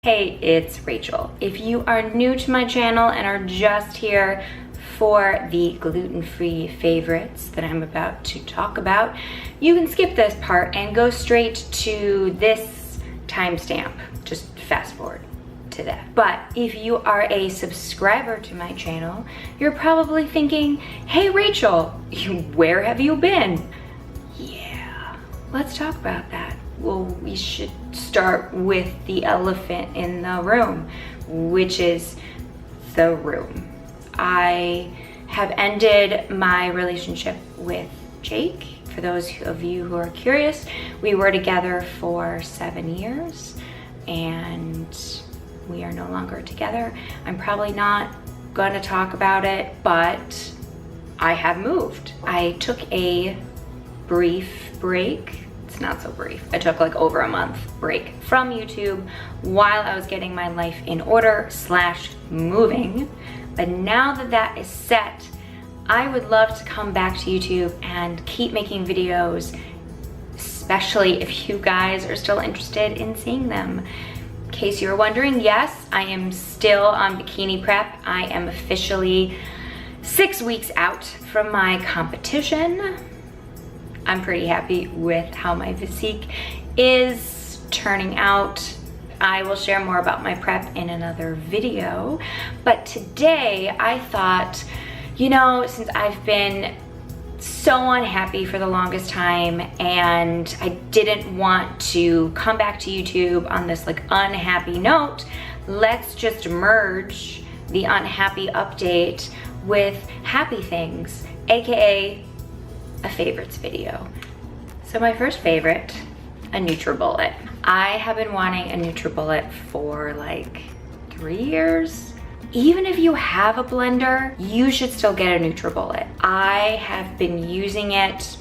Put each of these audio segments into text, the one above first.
Hey, it's Rachel. If you are new to my channel and are just here for the gluten-free favorites that I'm about to talk about, you can skip this part and go straight to this timestamp. Just fast forward to that. But if you are a subscriber to my channel, you're probably thinking, hey Rachel, where have you been? Yeah, let's talk about that. Well, we should start with the elephant in the room, which is the room. I have ended my relationship with Jake. For those of you who are curious, we were together for 7 years and we are no longer together. I'm probably not going to talk about it, but I have moved. I took a brief break. It's not so brief. I took like over a month break from YouTube while I was getting my life in order / moving. But now that that is set, I would love to come back to YouTube and keep making videos, especially if you guys are still interested in seeing them. In case you're wondering, yes, I am still on bikini prep. I am officially 6 weeks out from my competition. I'm pretty happy with how my physique is turning out. I will share more about my prep in another video. But today I thought, you know, since I've been so unhappy for the longest time and I didn't want to come back to YouTube on this like unhappy note, let's just merge the unhappy update with happy things, AKA a favorites video. So my first favorite, a Nutribullet. I have been wanting a Nutribullet for like 3 years. Even if you have a blender, you should still get a Nutribullet. I have been using it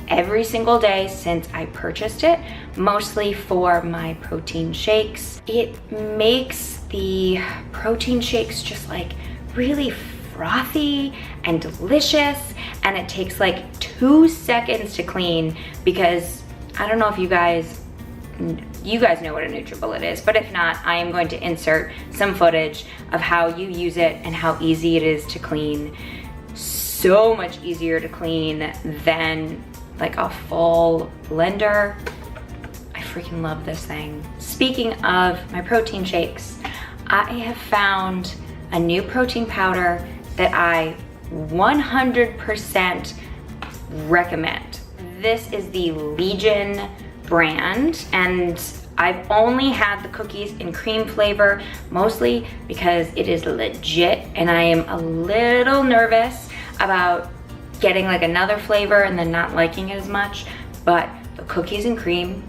every single day since I purchased it, mostly for my protein shakes. It makes the protein shakes just like really frothy and delicious, and it takes like 2 seconds to clean because I don't know if you guys know what a Nutribullet is, but if not, I am going to insert some footage of how you use it and how easy it is to clean. So much easier to clean than like a full blender. I freaking love this thing. Speaking of my protein shakes, I have found a new protein powder that I 100% recommend. This is the Legion brand, and I've only had the cookies and cream flavor, mostly because it is legit and I am a little nervous about getting like another flavor and then not liking it as much, but the cookies and cream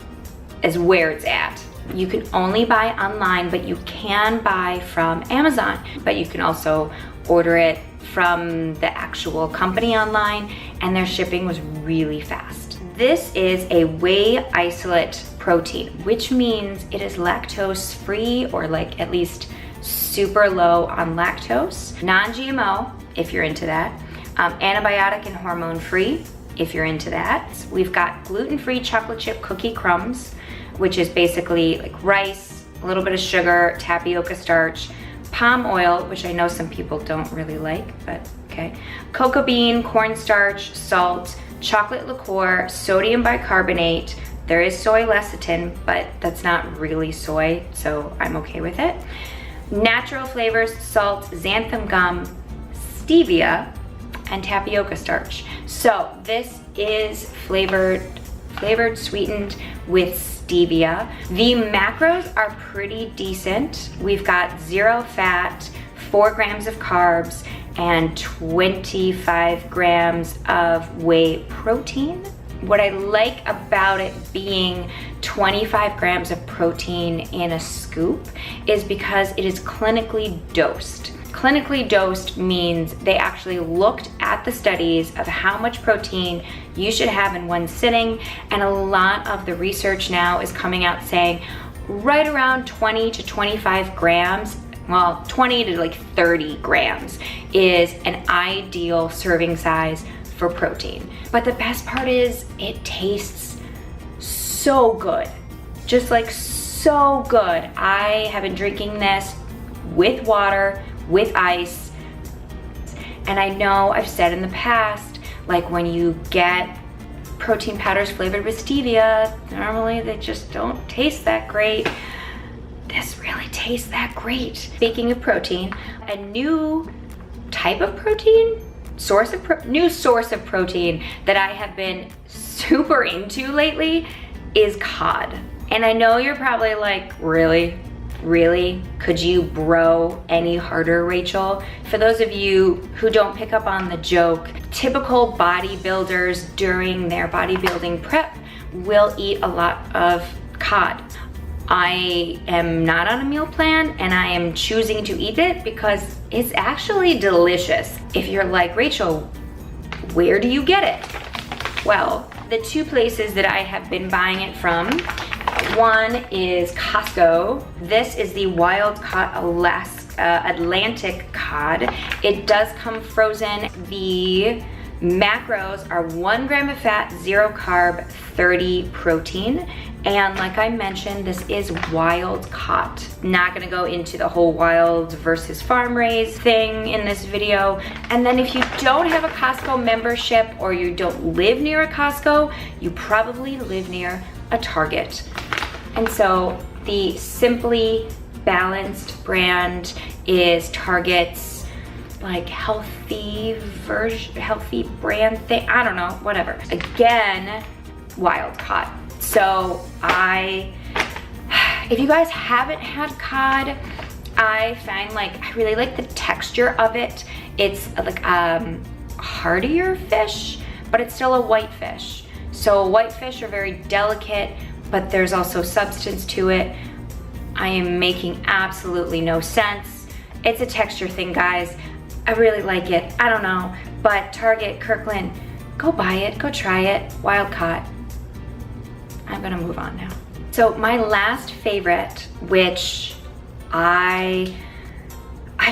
is where it's at. You can only buy online, but you can buy from Amazon, but you can also order it from the actual company online, and their shipping was really fast. This is a whey isolate protein, which means it is lactose free, or like at least super low on lactose, non-GMO if you're into that, antibiotic and hormone free if you're into that. We've got gluten-free chocolate chip cookie crumbs, which is basically like rice, a little bit of sugar, tapioca starch, palm oil, which I know some people don't really like, but okay, cocoa bean, cornstarch, salt, chocolate liqueur, sodium bicarbonate. There is soy lecithin, but that's not really soy, so I'm okay with it. Natural flavors, salt, xanthan gum, stevia, and tapioca starch. So this is flavored, sweetened with stevia. The macros are pretty decent. We've got 0 fat, 4 grams of carbs, and 25 grams of whey protein. What I like about it being 25 grams of protein in a scoop is because it is clinically dosed. Clinically dosed means they actually looked at the studies of how much protein you should have in one sitting, and a lot of the research now is coming out saying right around 20 to 25 grams, well, 20 to like 30 grams is an ideal serving size for protein. But the best part is it tastes so good. Just like so good. I have been drinking this with water, with ice, and I know I've said in the past, like when you get protein powders flavored with stevia, normally they just don't taste that great. This really tastes that great. Speaking of protein, a new type of protein, new source of protein that I have been super into lately is cod. And I know you're probably like, really? Really? Could you bro any harder, Rachel? For those of you who don't pick up on the joke, typical bodybuilders during their bodybuilding prep will eat a lot of cod. I am not on a meal plan and I am choosing to eat it because it's actually delicious. If you're like, Rachel, where do you get it? Well, the two places that I have been buying it from, one is Costco. This is the wild caught Atlantic cod. It does come frozen. The macros are 1 gram of fat, 0 carb, 30 protein. And like I mentioned, this is wild caught. Not gonna go into the whole wild versus farm raised thing in this video. And then if you don't have a Costco membership or you don't live near a Costco, you probably live near a Target. And so the Simply Balanced brand is Target's like healthy brand thing. I don't know, whatever. Again, wild caught. So if you guys haven't had cod, I find like, I really like the texture of it. It's like heartier fish, but it's still a white fish. So white fish are very delicate, but there's also substance to it. I am making absolutely no sense. It's a texture thing, guys. I really like it. I don't know, but Target, Kirkland, go buy it, go try it. Wild caught. I'm gonna move on now. So my last favorite, which I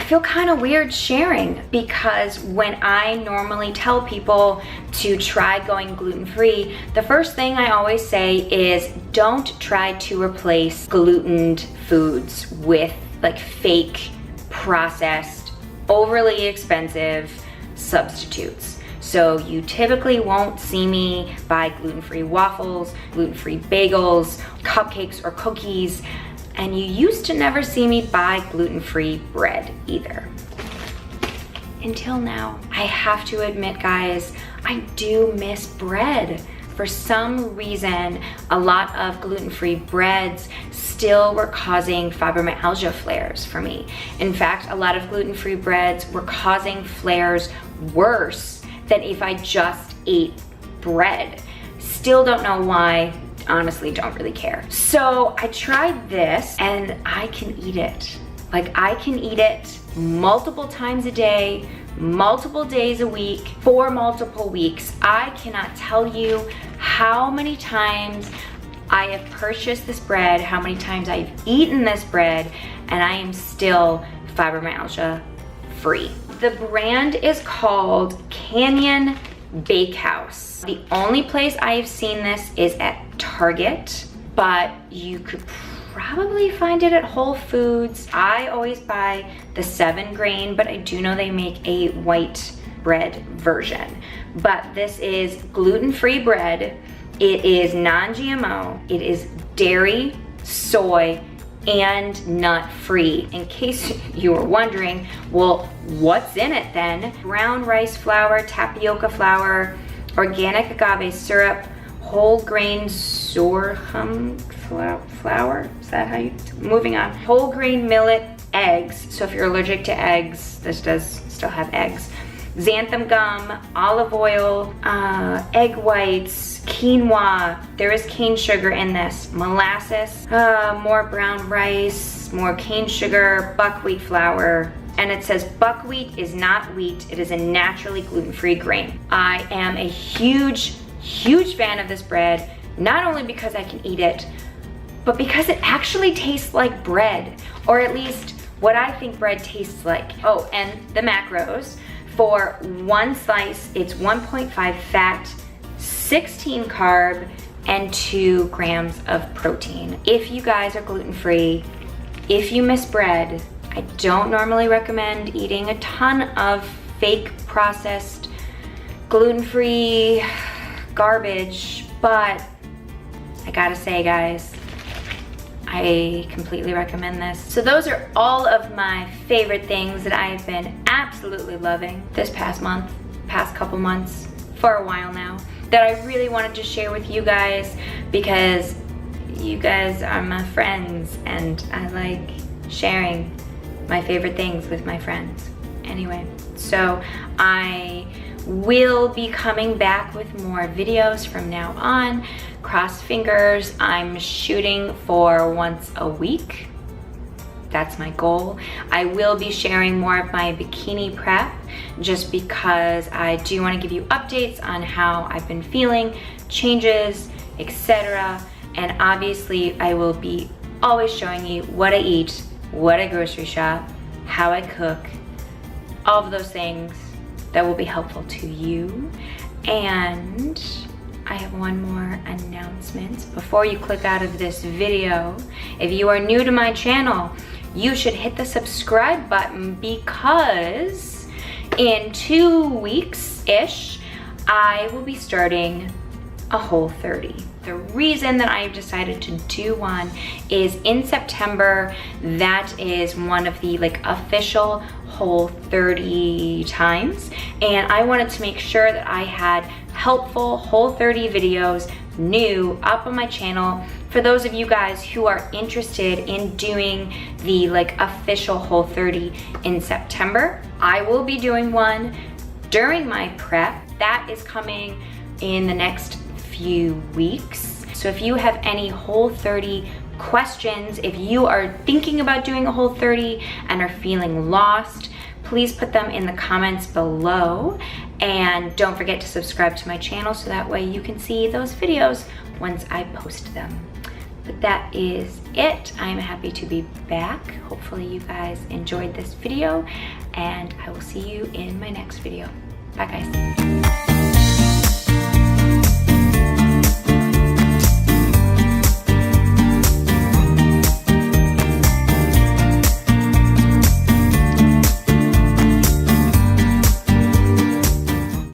feel kind of weird sharing, because when I normally tell people to try going gluten-free, the first thing I always say is don't try to replace glutened foods with like fake, processed, overly expensive substitutes. So you typically won't see me buy gluten-free waffles, gluten-free bagels, cupcakes or cookies, and you used to never see me buy gluten-free bread either. Until now. I have to admit, guys, I do miss bread. For some reason, a lot of gluten-free breads still were causing fibromyalgia flares for me. In fact, a lot of gluten-free breads were causing flares worse than if I just ate bread. Still don't know why, honestly don't really care. So I tried this and I can eat it. Like I can eat it multiple times a day, multiple days a week, for multiple weeks. I cannot tell you how many times I have purchased this bread, how many times I've eaten this bread, and I am still fibromyalgia free. The brand is called Canyon Bakehouse. The only place I have seen this is at Target, but you could probably find it at Whole Foods. I always buy the 7 grain, but I do know they make a white bread version. But this is gluten-free bread. It is non-GMO. It is dairy, soy, and nut-free. In case you were wondering, well, what's in it then? Brown rice flour, tapioca flour, organic agave syrup, whole grain sorghum flour. Is that how you, moving on. Whole grain millet, eggs. So if you're allergic to eggs, this does still have eggs. Xanthan gum, olive oil, egg whites, quinoa. There is cane sugar in this. Molasses, more brown rice, more cane sugar, buckwheat flour. And it says buckwheat is not wheat. It is a naturally gluten-free grain. I am a huge fan of this bread, not only because I can eat it, but because it actually tastes like bread, or at least what I think bread tastes like. Oh, and the macros. For one slice, it's 1.5 fat, 16 carb, and 2 grams of protein. If you guys are gluten-free, if you miss bread, I don't normally recommend eating a ton of fake processed gluten-free garbage, but I gotta say, guys, I completely recommend this. So those are all of my favorite things that I've been absolutely loving this past month, past couple months, for a while now, that I really wanted to share with you guys because you guys are my friends and I like sharing my favorite things with my friends. Anyway, so I will be coming back with more videos from now on. Cross fingers, I'm shooting for once a week. That's my goal. I will be sharing more of my bikini prep just because I do want to give you updates on how I've been feeling, changes, etc. And obviously I will be always showing you what I eat, what I grocery shop, how I cook, all of those things that will be helpful to you. And I have one more announcement before you click out of this video. If you are new to my channel, you should hit the subscribe button because in 2 weeks-ish, I will be starting a Whole30. The reason that I've decided to do one is in September, that is one of the official Whole30 times, and I wanted to make sure that I had helpful Whole30 videos new up on my channel for those of you guys who are interested in doing the official Whole30 in September. I will be doing one during my prep. That is coming in the next few weeks. So if you have any Whole30 questions, if you are thinking about doing a Whole30 and are feeling lost, please put them in the comments below, and don't forget to subscribe to my channel so that way you can see those videos once I post them. But that is it. I'm happy to be back. Hopefully you guys enjoyed this video, and I will see you in my next video. Bye guys.